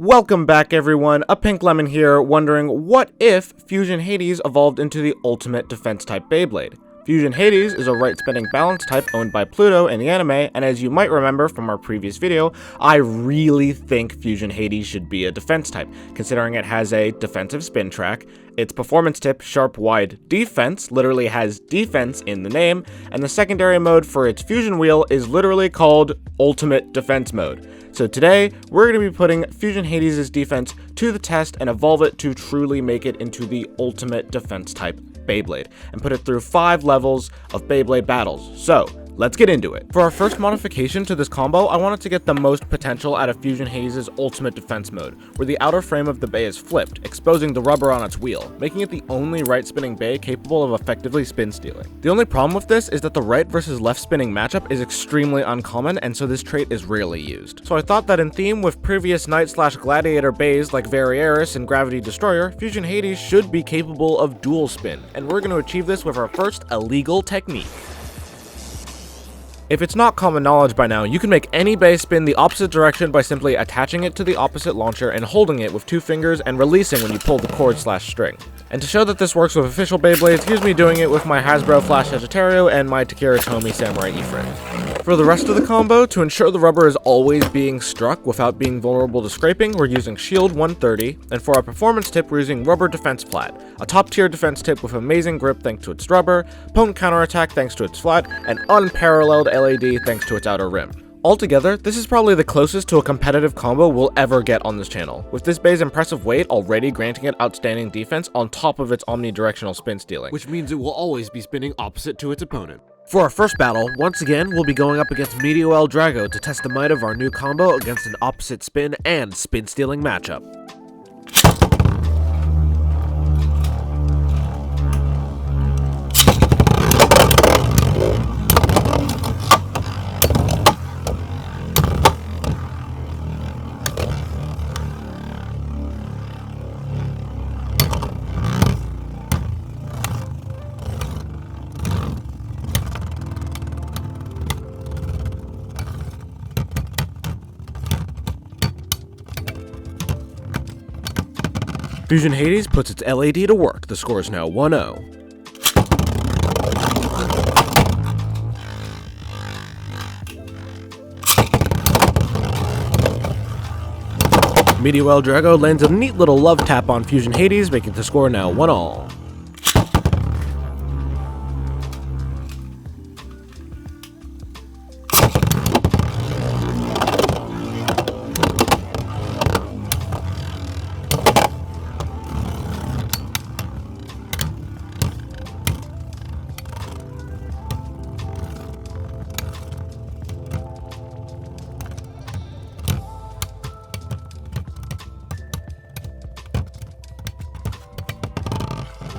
Welcome back everyone, a Pink Lemon here, wondering what if Fusion Hades evolved into the ultimate defense type Beyblade. Fusion Hades is a right-spinning balance type owned by Pluto in the anime, and as you might remember from our previous video, I really think Fusion Hades should be a defense type, considering it has a defensive spin track, its performance tip, Sharp Wide Defense, literally has defense in the name, and the secondary mode for its fusion wheel is literally called Ultimate Defense Mode. So today, we're going to be putting Fusion Hades' defense to the test and evolve it to truly make it into the ultimate defense type Beyblade, and put it through 5 levels of Beyblade battles. So, let's get into it. For our first modification to this combo, I wanted to get the most potential out of Fusion Hades' ultimate defense mode, where the outer frame of the bay is flipped, exposing the rubber on its wheel, making it the only right spinning bay capable of effectively spin stealing. The only problem with this is that the right versus left spinning matchup is extremely uncommon, and so this trait is rarely used. So I thought that in theme with previous knight/gladiator bays like Variares and Gravity Destroyer, Fusion Hades should be capable of dual spin, and we're going to achieve this with our first illegal technique. If it's not common knowledge by now, you can make any bay spin the opposite direction by simply attaching it to the opposite launcher and holding it with 2 fingers and releasing when you pull the cord/string. And to show that this works with official Beyblades, here's me doing it with my Hasbro Flash Sagittario and my Takara Tomy Samurai E-frame. For the rest of the combo, to ensure the rubber is always being struck without being vulnerable to scraping, we're using Shield 130, and for our performance tip, we're using Rubber Defense Flat, a top-tier defense tip with amazing grip thanks to its rubber, potent counterattack thanks to its flat, and unparalleled LED thanks to its outer rim. Altogether, this is probably the closest to a competitive combo we'll ever get on this channel, with this bay's impressive weight already granting it outstanding defense on top of its omnidirectional spin stealing, which means it will always be spinning opposite to its opponent. For our first battle, once again, we'll be going up against Meteo L-Drago to test the might of our new combo against an opposite spin and spin stealing matchup. Fusion Hades puts its LED to work. The score is now 1-0. Meteo L-Drago lands a neat little love tap on Fusion Hades, making the score now 1-1.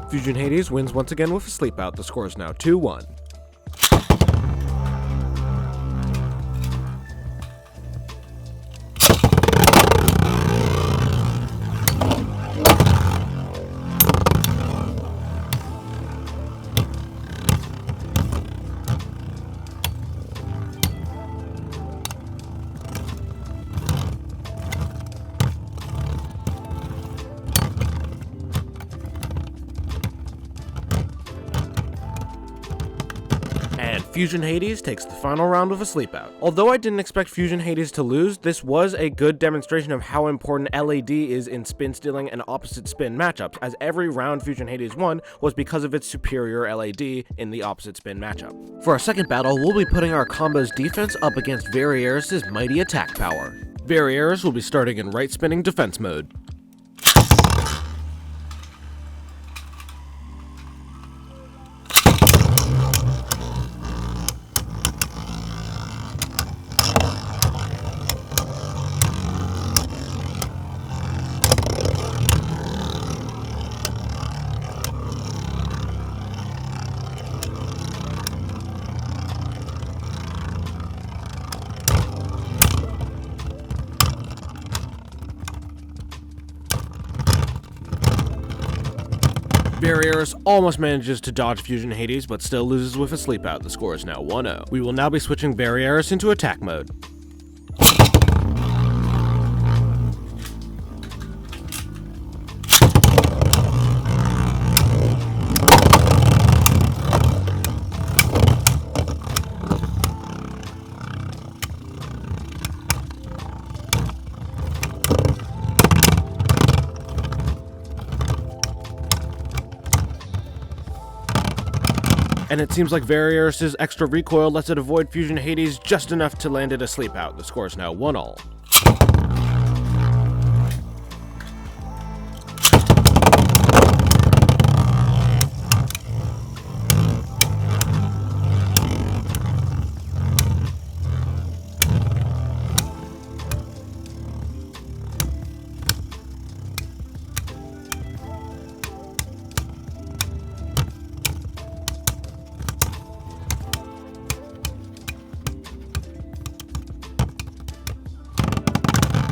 Fusion Hades wins once again with a sleep out. The score is now 2-1. And Fusion Hades takes the final round with a sleep out. Although I didn't expect Fusion Hades to lose, this was a good demonstration of how important LED is in spin stealing and opposite spin matchups, as every round Fusion Hades won was because of its superior LED in the opposite spin matchup. For our second battle, we'll be putting our combo's defense up against Variares' mighty attack power. Variares will be starting in right spinning defense mode. Variares almost manages to dodge Fusion Hades, but still loses with a sleep out. The score is now 1-0. We will now be switching Variares into attack mode. And it seems like Variares' extra recoil lets it avoid Fusion Hades just enough to land it a sleep out. The score is now 1-all.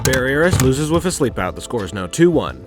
Variares loses with a sleep out. The score is now 2-1.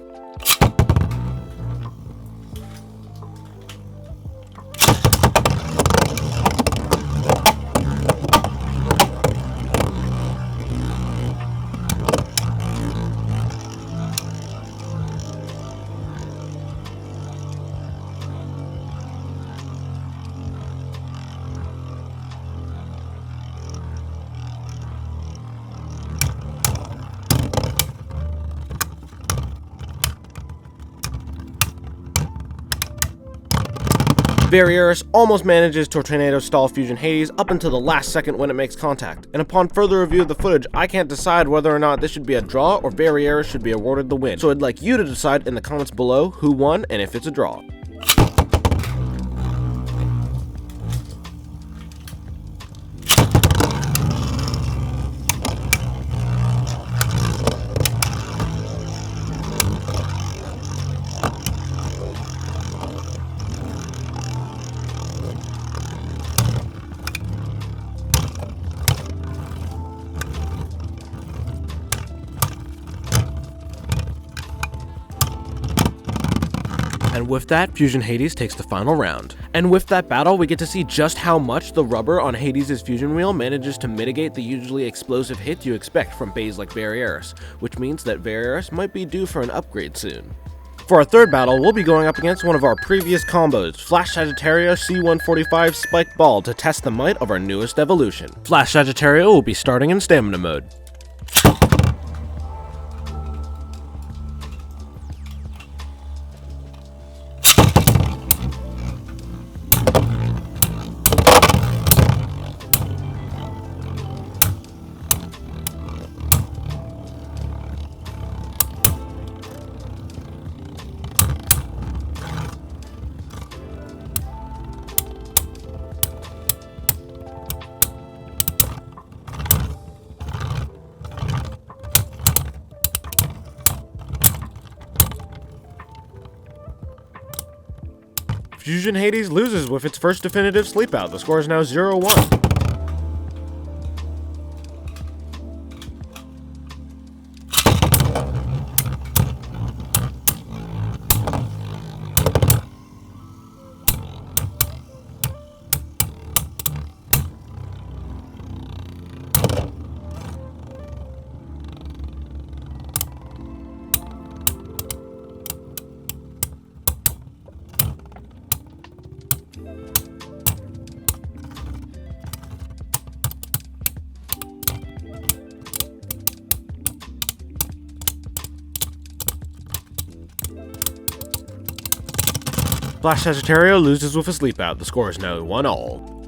Variares almost manages to tornado stall Fusion Hades up until the last second when it makes contact, and upon further review of the footage, I can't decide whether or not this should be a draw or Variares should be awarded the win. So I'd like you to decide in the comments below who won and if it's a draw. And with that, Fusion Hades takes the final round. And with that battle, we get to see just how much the rubber on Hades' fusion wheel manages to mitigate the usually explosive hit you expect from bays like Variares, which means that Variares might be due for an upgrade soon. For our third battle, we'll be going up against one of our previous combos, Flash Sagittario C145 Spiked Ball, to test the might of our newest evolution. Flash Sagittario will be starting in stamina mode. Fusion Hades loses with its first definitive sleep out. The score is now 0-1. Flash Sagittario loses with a sleep out. The score is now 1-all.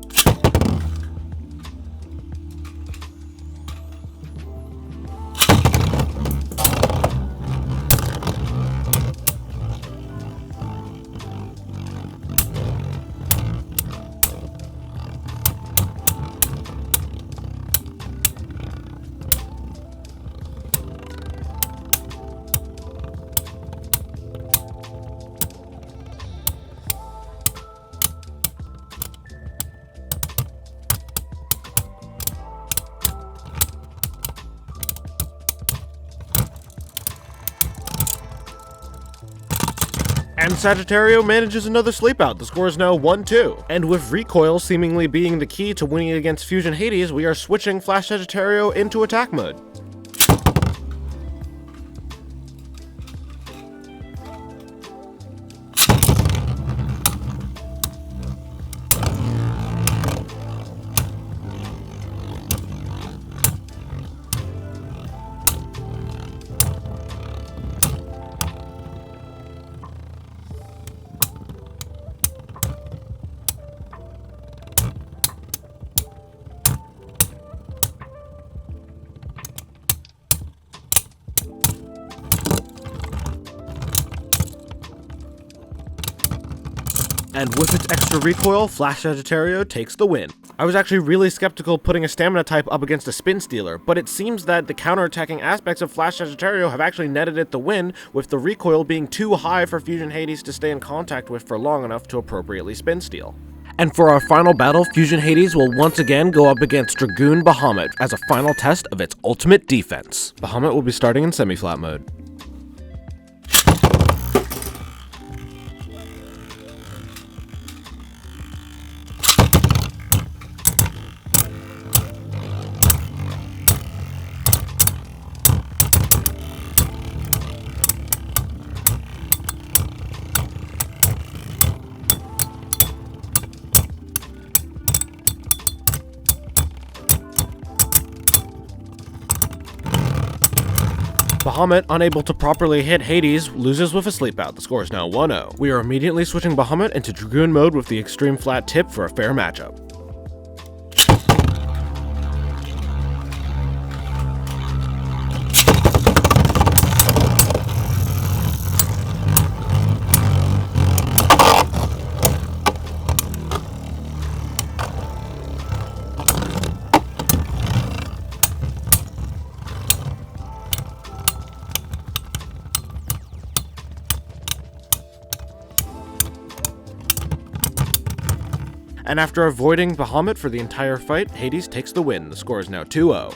And Sagittario manages another sleep out. The score is now 1-2. And with recoil seemingly being the key to winning against Fusion Hades, we are switching Flash Sagittario into attack mode. And with its extra recoil, Flash Sagittario takes the win. I was actually really skeptical putting a stamina type up against a spin stealer, but it seems that the counterattacking aspects of Flash Sagittario have actually netted it the win, with the recoil being too high for Fusion Hades to stay in contact with for long enough to appropriately spin steal. And for our final battle, Fusion Hades will once again go up against Dragoon Bahamut as a final test of its ultimate defense. Bahamut will be starting in semi-flat mode. Bahamut, unable to properly hit Hades, loses with a sleep out. The score is now 1-0. We are immediately switching Bahamut into Dragoon mode with the extreme flat tip for a fair matchup. And after avoiding Bahamut for the entire fight, Hades takes the win. The score is now 2-0.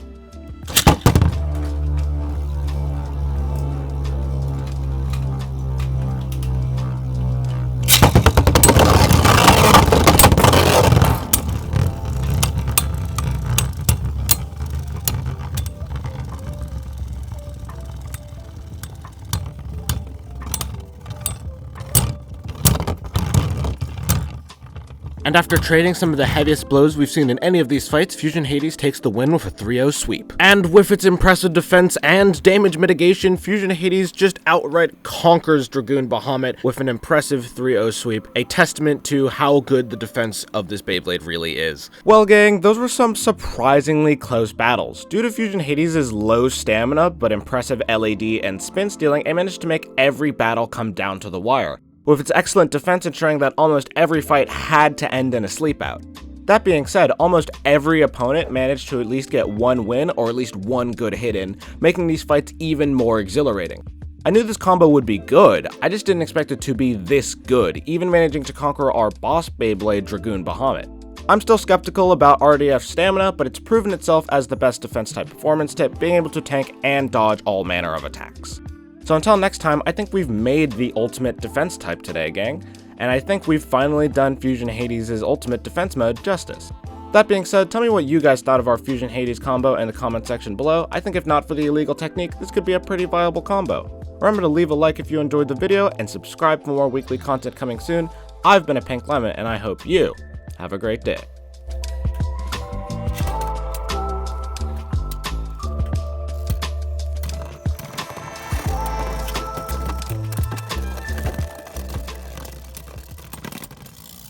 And after trading some of the heaviest blows we've seen in any of these fights, Fusion Hades takes the win with a 3-0 sweep. And with its impressive defense and damage mitigation, Fusion Hades just outright conquers Dragoon Bahamut with an impressive 3-0 sweep, a testament to how good the defense of this Beyblade really is. Well gang, those were some surprisingly close battles. Due to Fusion Hades' low stamina but impressive LAD and spin stealing, it managed to make every battle come down to the wire, with its excellent defense ensuring that almost every fight had to end in a sleep out. That being said, almost every opponent managed to at least get one win or at least one good hit in, making these fights even more exhilarating. I knew this combo would be good, I just didn't expect it to be this good, even managing to conquer our boss Beyblade Dragoon Bahamut. I'm still skeptical about RDF's stamina, but it's proven itself as the best defense type performance tip, being able to tank and dodge all manner of attacks. So until next time, I think we've made the ultimate defense type today, gang, and I think we've finally done Fusion Hades' ultimate defense mode justice. That being said, tell me what you guys thought of our Fusion Hades combo in the comment section below. I think if not for the illegal technique, this could be a pretty viable combo. Remember to leave a like if you enjoyed the video, and subscribe for more weekly content coming soon. I've been a Pink Lemon, and I hope you have a great day.